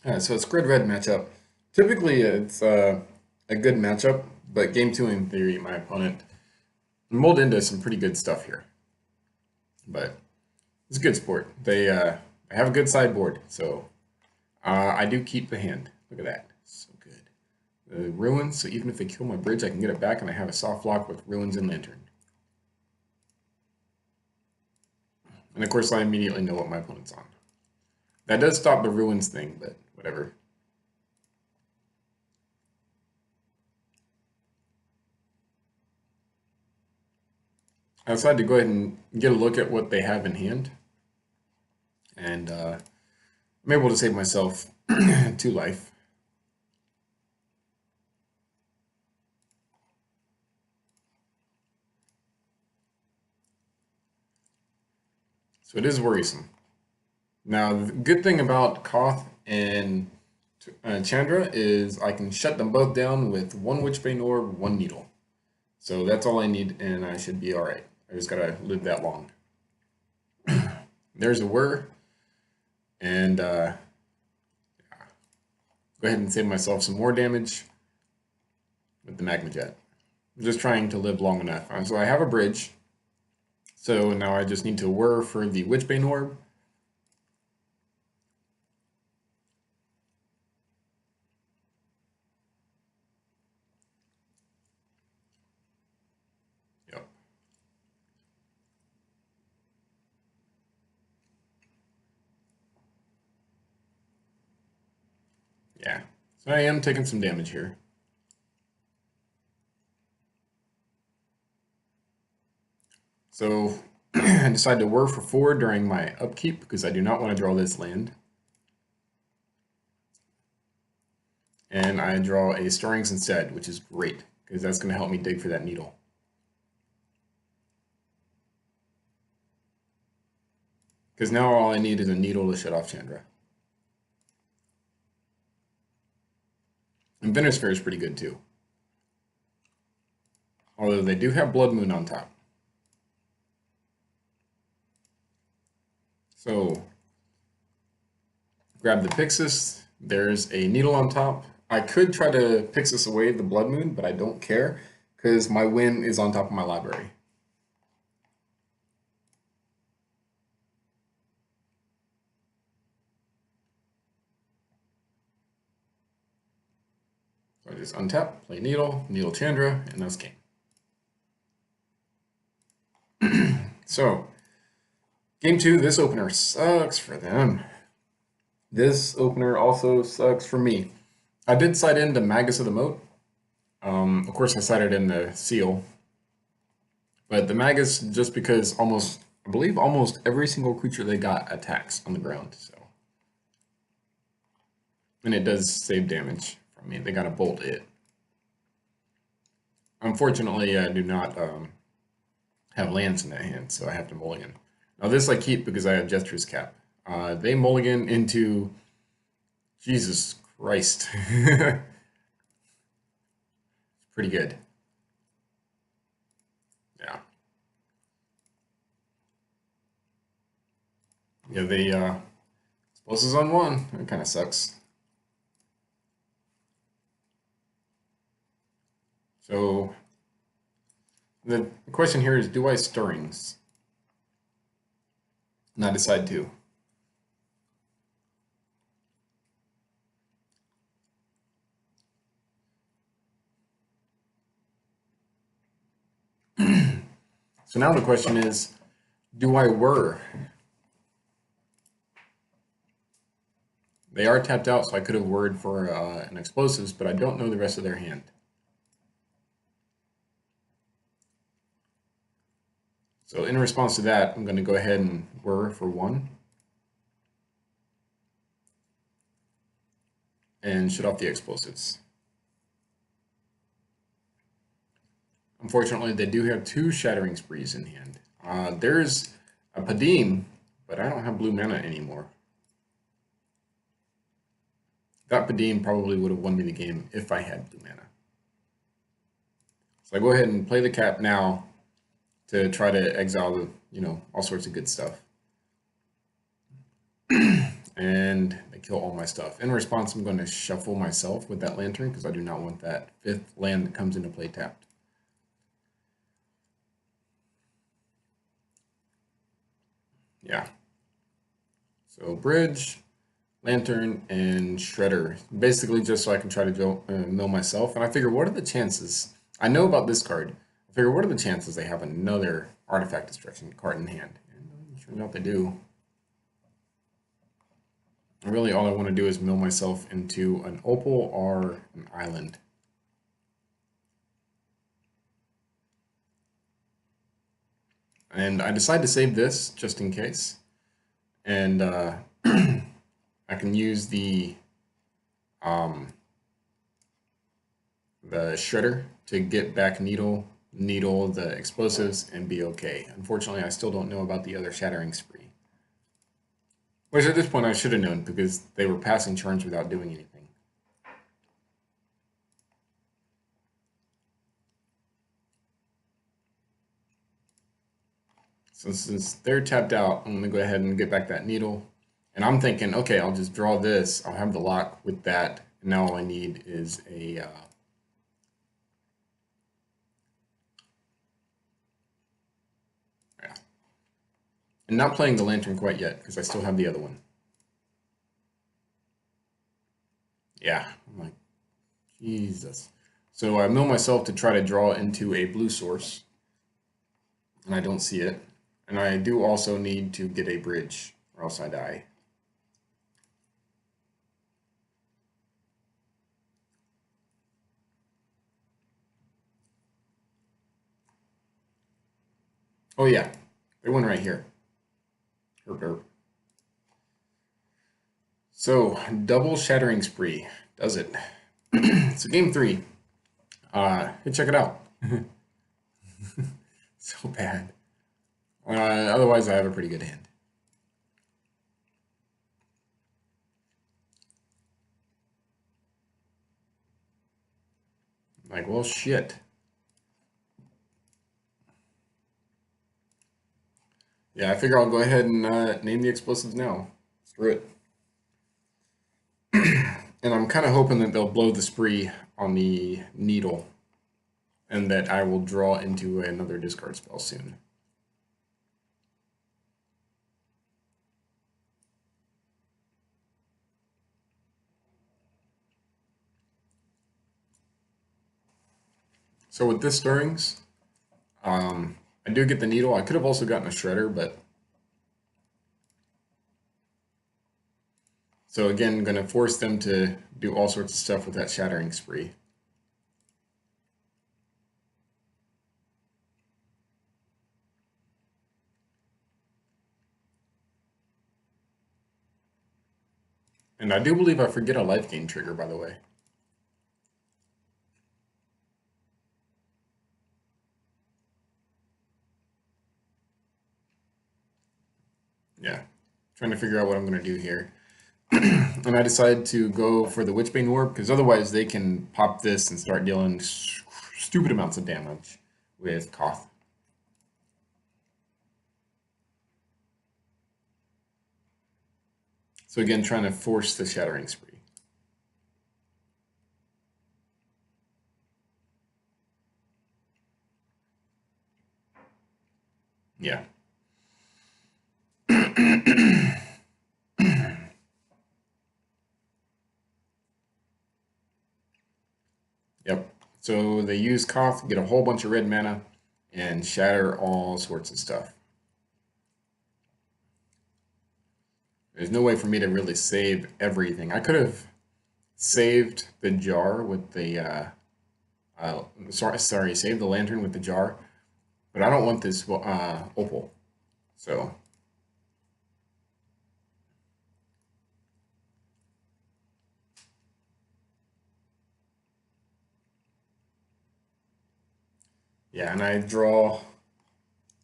So it's Skred Red matchup. Typically, it's a good matchup, but game two, in theory, my opponent mulled into some pretty good stuff here. But it's a good sport. They have a good sideboard, so I do keep the hand. Look at that, so good. The ruins, so even if they kill my bridge, I can get it back, and I have a soft lock with ruins and lantern. And of course, I immediately know what my opponent's on. That does stop the ruins thing, but whatever. I decided to go ahead and get a look at what they have in hand, and I'm able to save myself 2 life. So it is worrisome. Now, the good thing about Koth and Chandra is I can shut them both down with one Witchbane Orb, one Needle. So that's all I need, and I should be alright. I just gotta live that long. There's a Whir, and go ahead and save myself some more damage with the Magma Jet. I'm just trying to live long enough. So I have a bridge, so now I just need to Whir for the Witchbane Orb. Yep. Yeah. So I am taking some damage here. So I decide to Whir for 4 during my upkeep because I do not want to draw this land. And I draw a Stirrings instead, which is great because that's going to help me dig for that needle. Because now all I need is a needle to shut off Chandra. And Venosphere is pretty good too. Although they do have Blood Moon on top. So grab the Pixis. There's a needle on top. I could try to Pixis away the Blood Moon, but I don't care because my win is on top of my library. So I just untap, play Needle, Needle Chandra, and that's game. So, game two, this opener sucks for them. This opener also sucks for me. I did side into Magus of the Moat. Of course, I sided in the Seal. But the Magus, just because I believe almost every single creature they got attacks on the ground. So, and it does save damage from me. They got to bolt it. Unfortunately, I do not have lands in that hand, so I have to mulligan. Now this I keep because I have Jester's Cap. They mulligan into Jesus Christ. Pretty good. Yeah. Yeah, they exposes on one. That kind of sucks. So the question here is, do I Stirrings? And I decide to. So now the question is, do I Whir? They are tapped out, so I could have Whirred for an Explosives, but I don't know the rest of their hand. So in response to that, I'm going to go ahead and Whir for 1. And shut off the Explosives. Unfortunately, they do have 2 Shattering Sprees in hand. There's a Padim, but I don't have blue mana anymore. That Padim probably would have won me the game if I had blue mana. So I go ahead and play the cap now to try to exile the, all sorts of good stuff. and they kill all my stuff. In response, I'm going to shuffle myself with that lantern because I do not want that 5th land that comes into play tapped. Yeah. So bridge, lantern, and shredder. Basically just so I can try to mill myself. And I figure, what are the chances? I know about this card. I figure, what are the chances they have another artifact destruction card in hand? And it turns out they do. Really, all I want to do is mill myself into an opal or an island. And I decide to save this just in case. And I can use the shredder to get back needle, the explosives, and be okay. Unfortunately, I still don't know about the other shattering spree. Which at this point I should have known because they were passing turns without doing anything. So since they're tapped out, I'm going to go ahead and get back that needle. And I'm thinking, okay, I'll just draw this. I'll have the lock with that. And now all I need is a... And not playing the lantern quite yet because I still have the other one. Yeah, I'm like, Jesus. So I mill myself to try to draw into a blue source. And I don't see it. And I do also need to get a bridge or else I die. Oh yeah, they went right here. Herp herp. So, double shattering spree. Does it? So game 3. Hey, check it out. So bad. Otherwise, I have a pretty good hand. Like, well, shit. Yeah, I figure I'll go ahead and name the explosives now. Screw it. And I'm kind of hoping that they'll blow the spree on the needle and that I will draw into another discard spell soon. So with this stirrings, I do get the needle. I could have also gotten a shredder, but... So again, going to force them to do all sorts of stuff with that shattering spree. And I do believe I forget a life gain trigger, by the way. Yeah, trying to figure out what I'm going to do here. And I decided to go for the Witchbane Orb, because otherwise they can pop this and start dealing stupid amounts of damage with Koth. So again, trying to force the Shattering Spree. Yeah. Yep. So they use Koth, get a whole bunch of red mana, and shatter all sorts of stuff. There's no way for me to really save everything. I could have saved the jar with the save the lantern with the jar, but I don't want this opal. So yeah, and I draw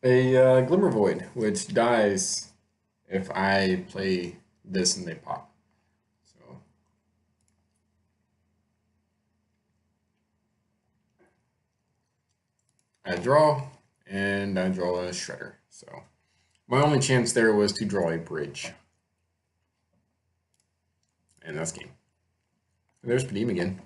a Glimmer Void, which dies if I play this and they pop. So I draw, and I draw a Shredder. So my only chance there was to draw a bridge. And that's game. And there's Padim again.